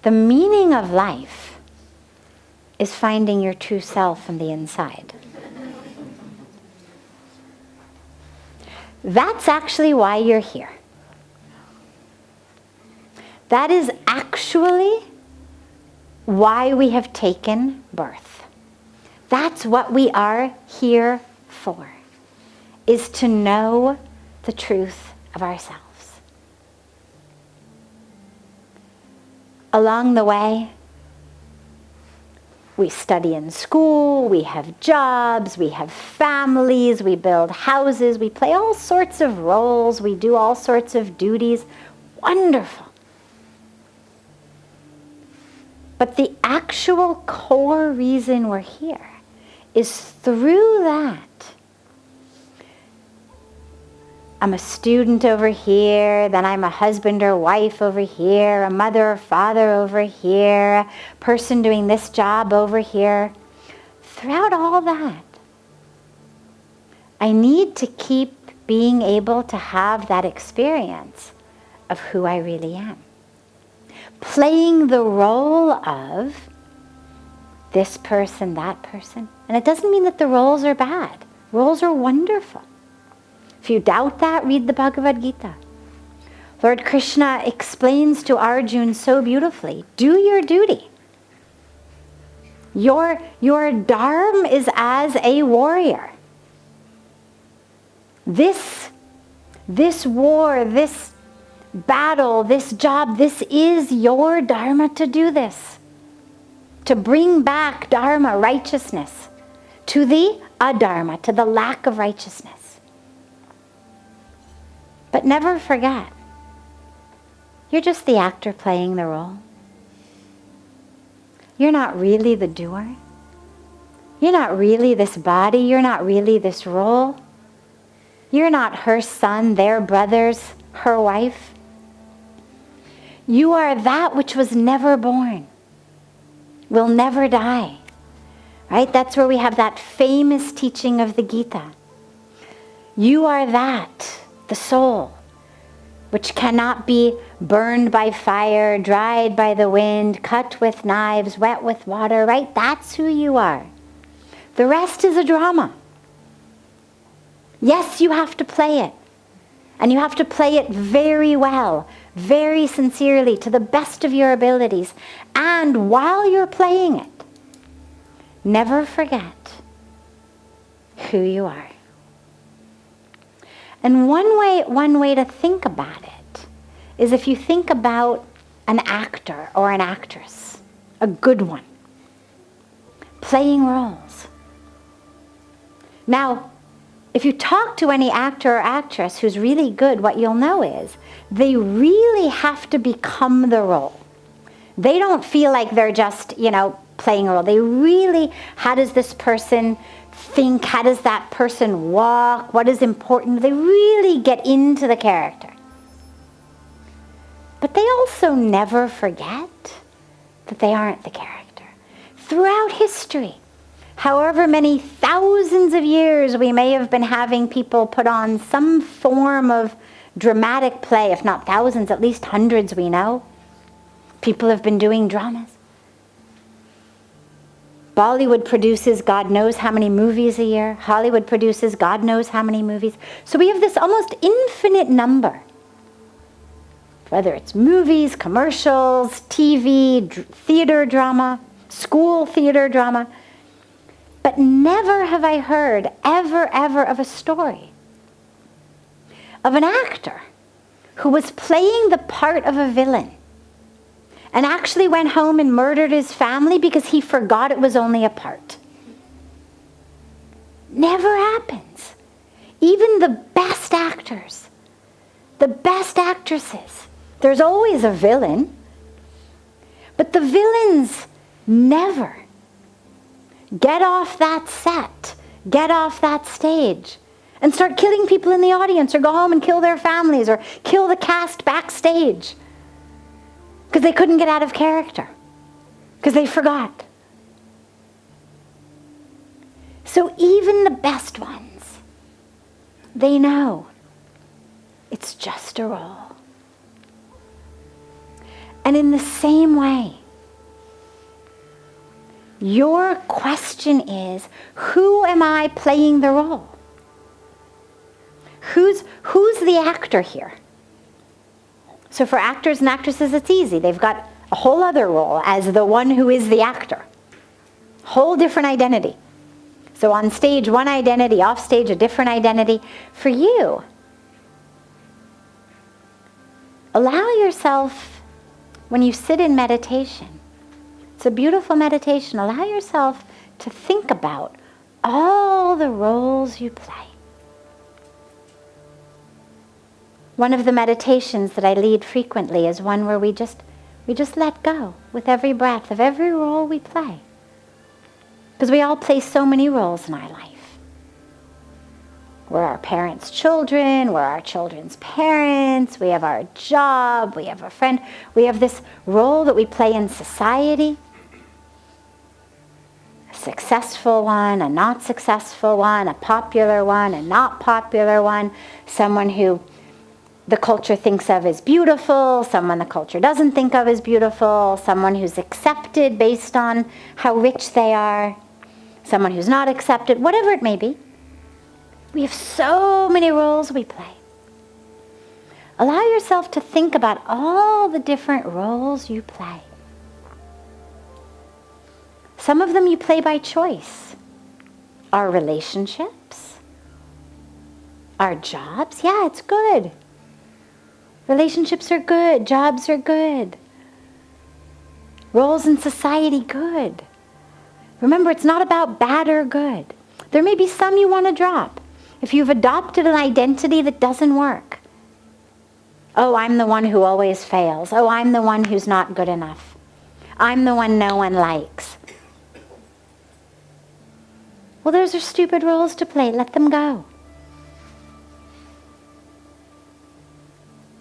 The meaning of life is finding your true self from the inside. That's actually why you're here. That is actually why we have taken birth. That's what we are here for, is to know the truth of ourselves. Along the way, we study in school, we have jobs, we have families, we build houses, we play all sorts of roles, we do all sorts of duties. Wonderful. But the actual core reason we're here is through that. I'm a student over here, then I'm a husband or wife over here, a mother or father over here, a person doing this job over here. Throughout all that, I need to keep being able to have that experience of who I really am. Playing the role of this person, that person. And it doesn't mean that the roles are bad. Roles are wonderful. If you doubt that, read the Bhagavad Gita. Lord Krishna explains to Arjuna so beautifully, do your duty. Your dharma is as a warrior. This war, this battle, this job, this is your dharma to do this. To bring back dharma, righteousness, to the adharma, to the lack of righteousness. But never forget, you're just the actor playing the role. You're not really the doer. You're not really this body. You're not really this role. You're not her son, their brothers, her wife. You are that which was never born, will never die. Right? That's where we have that famous teaching of the Gita. You are that, the soul, which cannot be burned by fire, dried by the wind, cut with knives, wet with water, right? That's who you are. The rest is a drama. Yes, you have to play it. And you have to play it very well, very sincerely, to the best of your abilities. And while you're playing it, never forget who you are. And one way to think about it is if you think about an actor or an actress, a good one, playing roles. Now, if you talk to any actor or actress who's really good, what you'll know is they really have to become the role. They don't feel like they're just, playing a role. They really, how does this person think? How does that person walk? What is important? They really get into the character. But they also never forget that they aren't the character. Throughout history, however many thousands of years we may have been having people put on some form of dramatic play, if not thousands, at least hundreds we know. People have been doing dramas. Bollywood produces God knows how many movies a year. Hollywood produces God knows how many movies. So we have this almost infinite number. Whether it's movies, commercials, TV, theater drama, school theater drama. But never have I heard, ever of a story of an actor who was playing the part of a villain and actually went home and murdered his family because he forgot it was only a part. Never happens. Even the best actors, the best actresses, there's always a villain, but the villains never get off that set, get off that stage, and start killing people in the audience, or go home and kill their families, or kill the cast backstage. Because they couldn't get out of character. Because they forgot. So even the best ones, they know it's just a role. And in the same way, your question is, who am I playing the role? Who's the actor here? So for actors and actresses, it's easy. They've got a whole other role as the one who is the actor. Whole different identity. So on stage, one identity, off stage, a different identity. For you, allow yourself, when you sit in meditation, it's a beautiful meditation, allow yourself to think about all the roles you play. One of the meditations that I lead frequently is one where we just let go with every breath of every role we play. Because we all play so many roles in our life. We're our parents' children, we're our children's parents, we have our job, we have a friend, we have this role that we play in society. A successful one, a not successful one, a popular one, a not popular one, someone who the culture thinks of as beautiful, someone the culture doesn't think of as beautiful, someone who's accepted based on how rich they are, someone who's not accepted, whatever it may be. We have so many roles we play. Allow yourself to think about all the different roles you play. Some of them you play by choice. Our relationships, our jobs, yeah, it's good. Relationships are good, jobs are good. Roles in society, good. Remember, it's not about bad or good. There may be some you want to drop. If you've adopted an identity that doesn't work. Oh, I'm the one who always fails. Oh, I'm the one who's not good enough. I'm the one no one likes. Well, those are stupid roles to play. Let them go.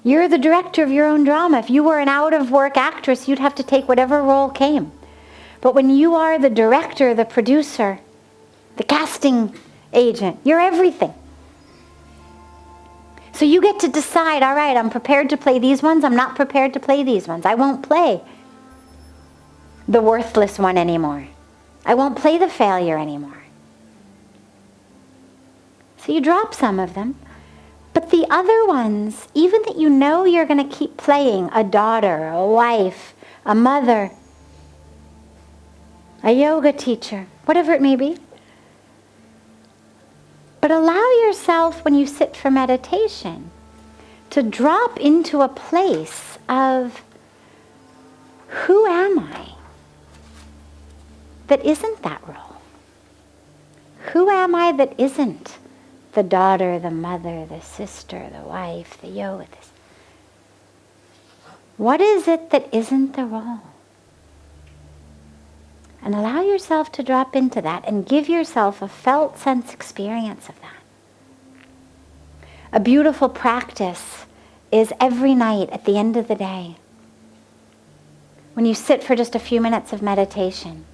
You're the director of your own drama. If you were an out-of-work actress, you'd have to take whatever role came. But when you are the director, the producer, the casting agent, you're everything. So you get to decide, all right, I'm prepared to play these ones, I'm not prepared to play these ones. I won't play the worthless one anymore. I won't play the failure anymore. So you drop some of them. But the other ones, even that you know you're going to keep playing, a daughter, a wife, a mother, a yoga teacher, whatever it may be. But allow yourself, when you sit for meditation, to drop into a place of, who am I that isn't that role? Who am I that isn't the daughter, the mother, the sister, the wife, the yoga? What is it that isn't the role? And allow yourself to drop into that and give yourself a felt sense experience of that. A beautiful practice is every night at the end of the day, when you sit for just a few minutes of meditation,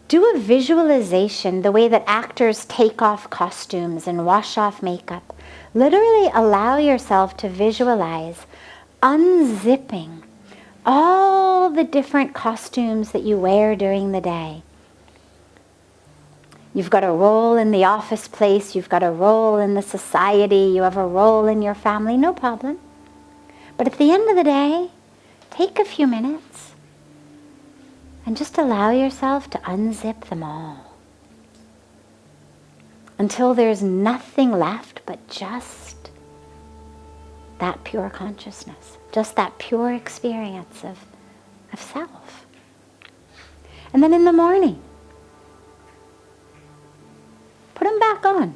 do a visualization the way that actors take off costumes and wash off makeup. Literally allow yourself to visualize unzipping all the different costumes that you wear during the day. You've got a role in the office place, you've got a role in the society, you have a role in your family, no problem. But at the end of the day, take a few minutes and just allow yourself to unzip them all until there's nothing left but just that pure consciousness, just that pure experience of self. And then in the morning, put them back on.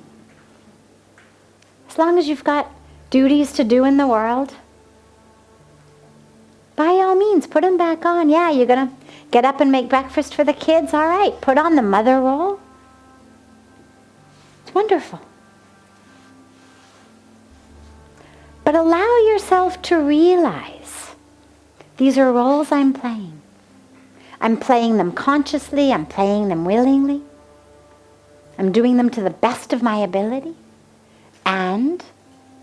As long as you've got duties to do in the world, by all means, put them back on. Yeah, you're going to get up and make breakfast for the kids. All right, put on the mother role. It's wonderful. But allow yourself to realize these are roles I'm playing. I'm playing them consciously. I'm playing them willingly. I'm doing them to the best of my ability. And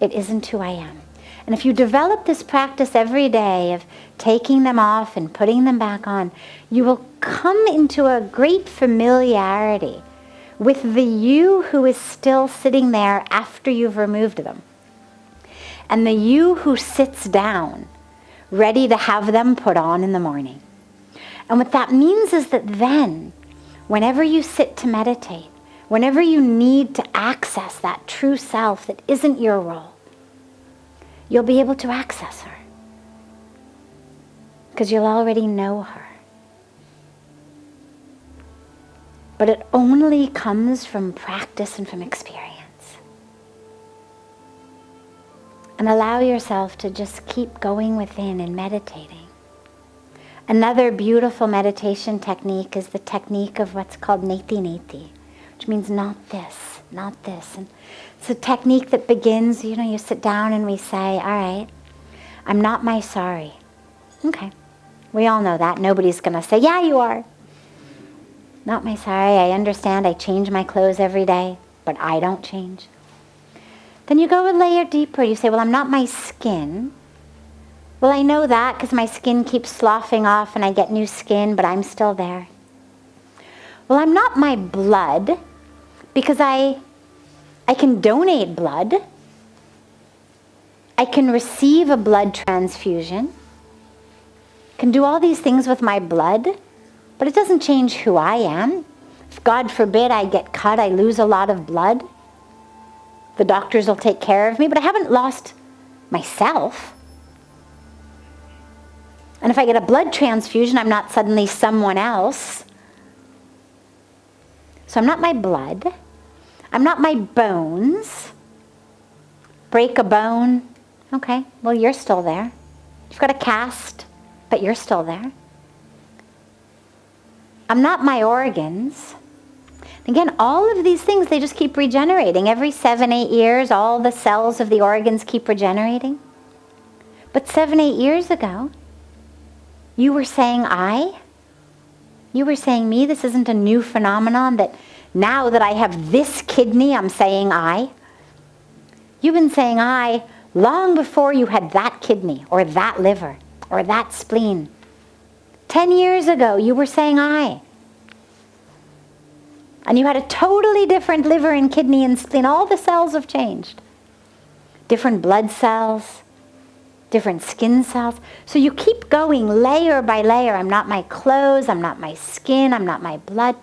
it isn't who I am. And if you develop this practice every day of taking them off and putting them back on, you will come into a great familiarity with the you who is still sitting there after you've removed them. And the you who sits down, ready to have them put on in the morning. And what that means is that then, whenever you sit to meditate, whenever you need to access that true self that isn't your role, you'll be able to access her. Because you'll already know her. But it only comes from practice and from experience. And allow yourself to just keep going within and meditating. Another beautiful meditation technique is the technique of what's called neti neti, which means not this, not this. And it's a technique that begins, you sit down and we say, all right, I'm not my sorry. Okay. We all know that. Nobody's going to say, yeah, you are. Not my sorry. I understand I change my clothes every day, but I don't change. Then you go a layer deeper. You say, well, I'm not my skin. Well, I know that because my skin keeps sloughing off and I get new skin, but I'm still there. Well, I'm not my blood because I can donate blood. I can receive a blood transfusion. Can do all these things with my blood, but it doesn't change who I am. If God forbid I get cut, I lose a lot of blood. The doctors will take care of me, but I haven't lost myself. And if I get a blood transfusion, I'm not suddenly someone else. So I'm not my blood. I'm not my bones. Break a bone. Okay, well, you're still there. You've got a cast, but you're still there. I'm not my organs. Again, all of these things, they just keep regenerating. Every 7-8 years, all the cells of the organs keep regenerating. But 7-8 years ago, you were saying I. You were saying me. This isn't a new phenomenon that now that I have this kidney, I'm saying I. You've been saying I long before you had that kidney or that liver or that spleen. 10 years ago, you were saying I. And you had a totally different liver and kidney and spleen. All the cells have changed. Different blood cells, different skin cells. So you keep going layer by layer. I'm not my clothes, I'm not my skin, I'm not my blood.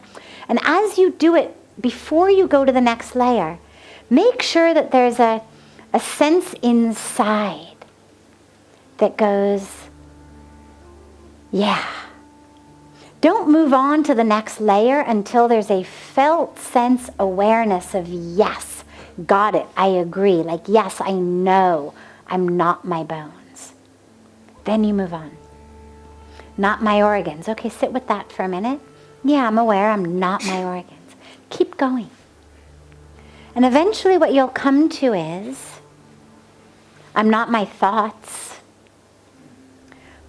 And as you do it, before you go to the next layer, make sure that there's a sense inside that goes, yeah. Don't move on to the next layer until there's a felt sense awareness of yes, got it, I agree. Like, yes, I know I'm not my bones. Then you move on. Not my organs. Okay, sit with that for a minute. Yeah, I'm aware I'm not my organs. Keep going. And eventually what you'll come to is, I'm not my thoughts.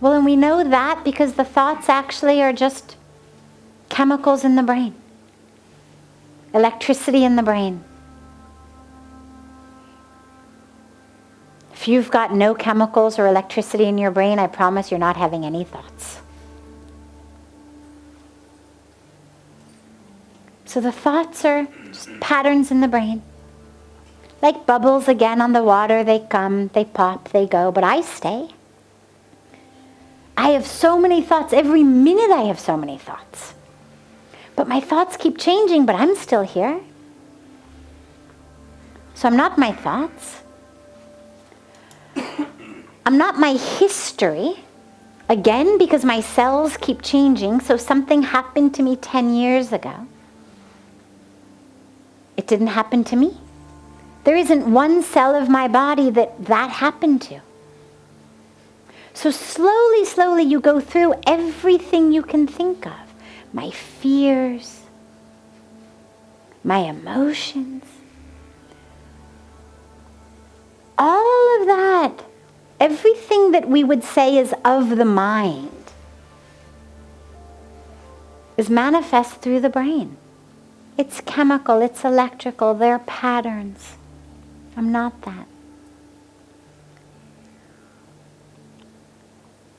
Well, and we know that because the thoughts actually are just chemicals in the brain. Electricity in the brain. If you've got no chemicals or electricity in your brain, I promise you're not having any thoughts. So the thoughts are just patterns in the brain. Like bubbles again on the water, they come, they pop, they go, but I stay. I have so many thoughts. Every minute I have so many thoughts. But my thoughts keep changing, but I'm still here. So I'm not my thoughts. I'm not my history. Again, because my cells keep changing, so something happened to me 10 years ago. It didn't happen to me. There isn't one cell of my body that happened to. So slowly, slowly you go through everything you can think of. My fears, my emotions, all of that. Everything that we would say is of the mind is manifest through the brain. It's chemical, it's electrical, they're patterns. I'm not that.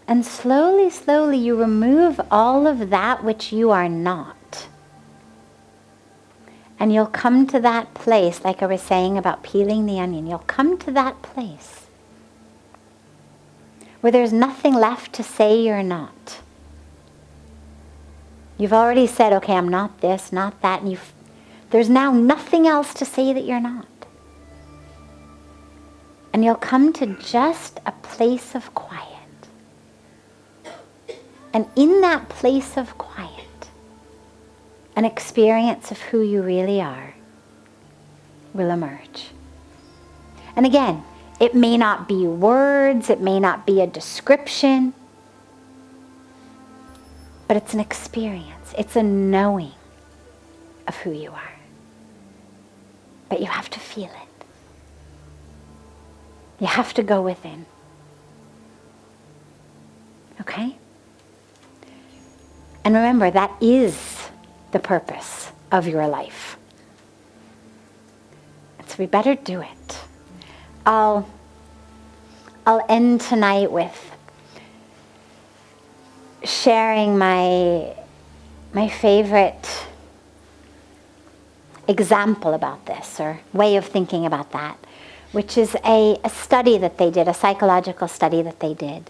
And slowly, slowly you remove all of that which you are not. And you'll come to that place, like I was saying about peeling the onion, you'll come to that place where there's nothing left to say you're not. You've already said, okay, I'm not this, not that, and there's now nothing else to say that you're not. And you'll come to just a place of quiet. And in that place of quiet, an experience of who you really are will emerge. And again, it may not be words, it may not be a description, but it's an experience. It's a knowing of who you are. But you have to feel it. You have to go within. Okay? And remember, that is the purpose of your life. So we better do it. I'll end tonight with sharing my favorite example about this, or way of thinking about that, which is a study that they did, a psychological study that they did,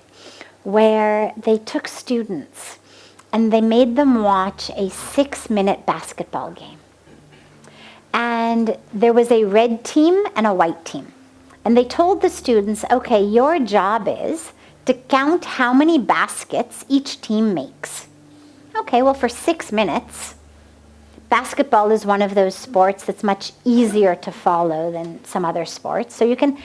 where they took students and they made them watch a 6-minute basketball game. And there was a red team and a white team. And they told the students, okay, your job is to count how many baskets each team makes. Okay, well, for 6 minutes, basketball is one of those sports that's much easier to follow than some other sports. So you can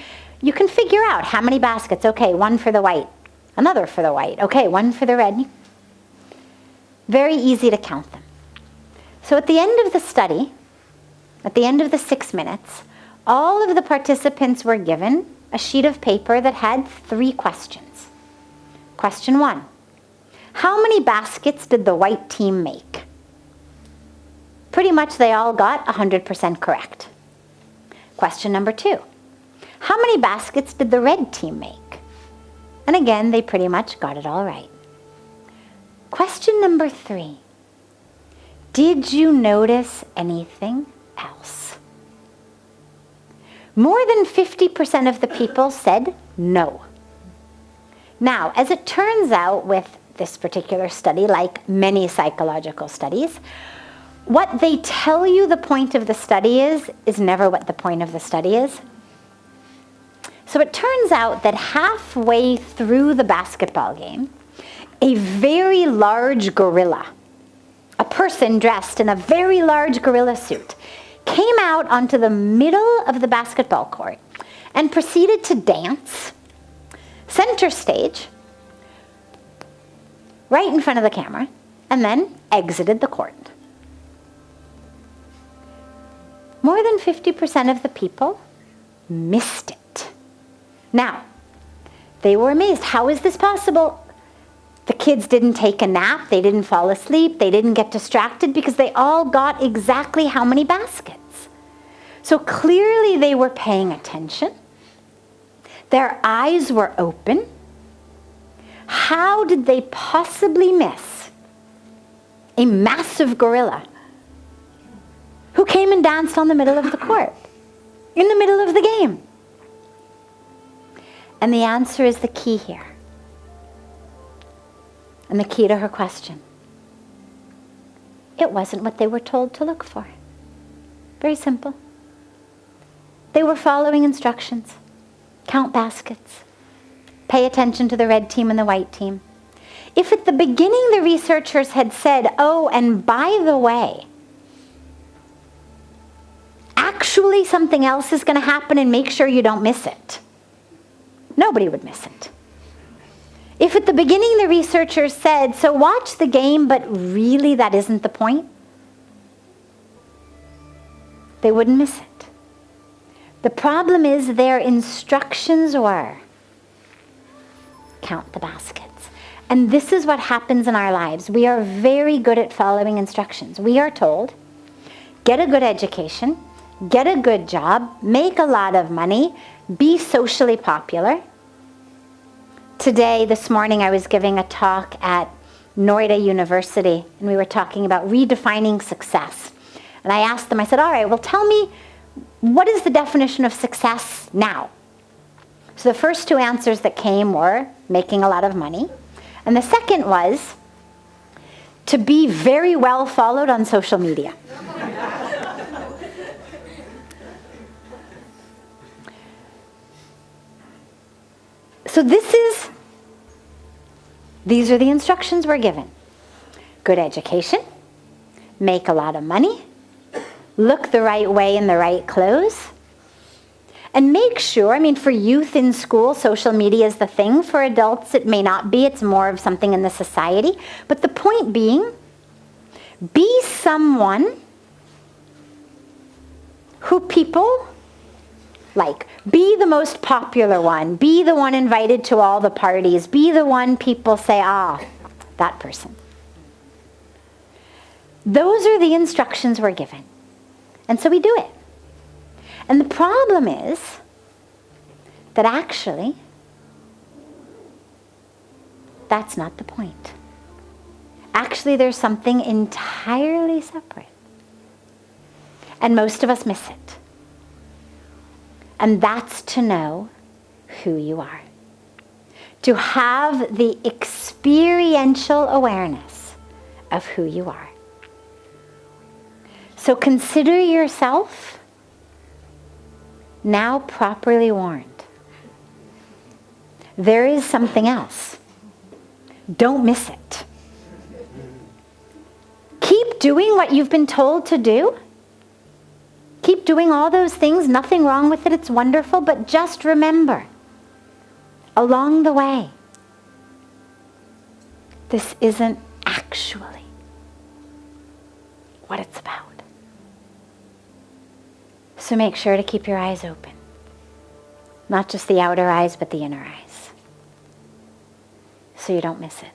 figure out how many baskets. Okay, one for the white, another for the white. Okay, one for the red. Very easy to count them. So at the end of the study, at the end of the 6 minutes, all of the participants were given a sheet of paper that had 3 questions. Question 1, how many baskets did the white team make? Pretty much they all got 100% correct. Question number 2, how many baskets did the red team make? And again, they pretty much got it all right. Question number 3, did you notice anything else? More than 50% of the people said no. Now, as it turns out with this particular study, like many psychological studies, what they tell you the point of the study is never what the point of the study is. So it turns out that halfway through the basketball game, a very large gorilla, a person dressed in a very large gorilla suit, came out onto the middle of the basketball court and proceeded to dance center stage right in front of the camera and then exited the court. More than 50% of the people missed it. Now, they were amazed. How is this possible? The kids didn't take a nap, they didn't fall asleep, they didn't get distracted because they all got exactly how many baskets. So clearly they were paying attention. Their eyes were open. How did they possibly miss a massive gorilla who came and danced on the middle of the court, in the middle of the game? And the answer is the key here. And the key to her question. It wasn't what they were told to look for. Very simple. They were following instructions. Count baskets. Pay attention to the red team and the white team. If at the beginning the researchers had said, oh, and by the way, actually something else is going to happen and make sure you don't miss it, nobody would miss it. If at the beginning the researchers said, so watch the game, but really that isn't the point, they wouldn't miss it. The problem is their instructions were, count the baskets. And this is what happens in our lives. We are very good at following instructions. We are told, get a good education, get a good job, make a lot of money, be socially popular. Today, this morning, I was giving a talk at Noida University, and we were talking about redefining success. And I asked them, I said, all right, well, tell me, what is the definition of success now? So the first two answers that came were making a lot of money. And the second was to be very well followed on social media. So these are the instructions we're given. Good education, make a lot of money, look the right way in the right clothes, and make sure, for youth in school, social media is the thing. For adults, it may not be. It's more of something in the society. But the point being, be someone who people like. Be the most popular one. Be the one invited to all the parties. Be the one people say, that person. Those are the instructions we're given. And so we do it. And the problem is that actually, that's not the point. Actually, there's something entirely separate. And most of us miss it. And that's to know who you are. To have the experiential awareness of who you are. So consider yourself now properly warned. There is something else. Don't miss it. Keep doing what you've been told to do. Keep doing all those things. Nothing wrong with it. It's wonderful. But just remember, along the way, this isn't actually what it's about. So make sure to keep your eyes open. Not just the outer eyes, but the inner eyes. So you don't miss it.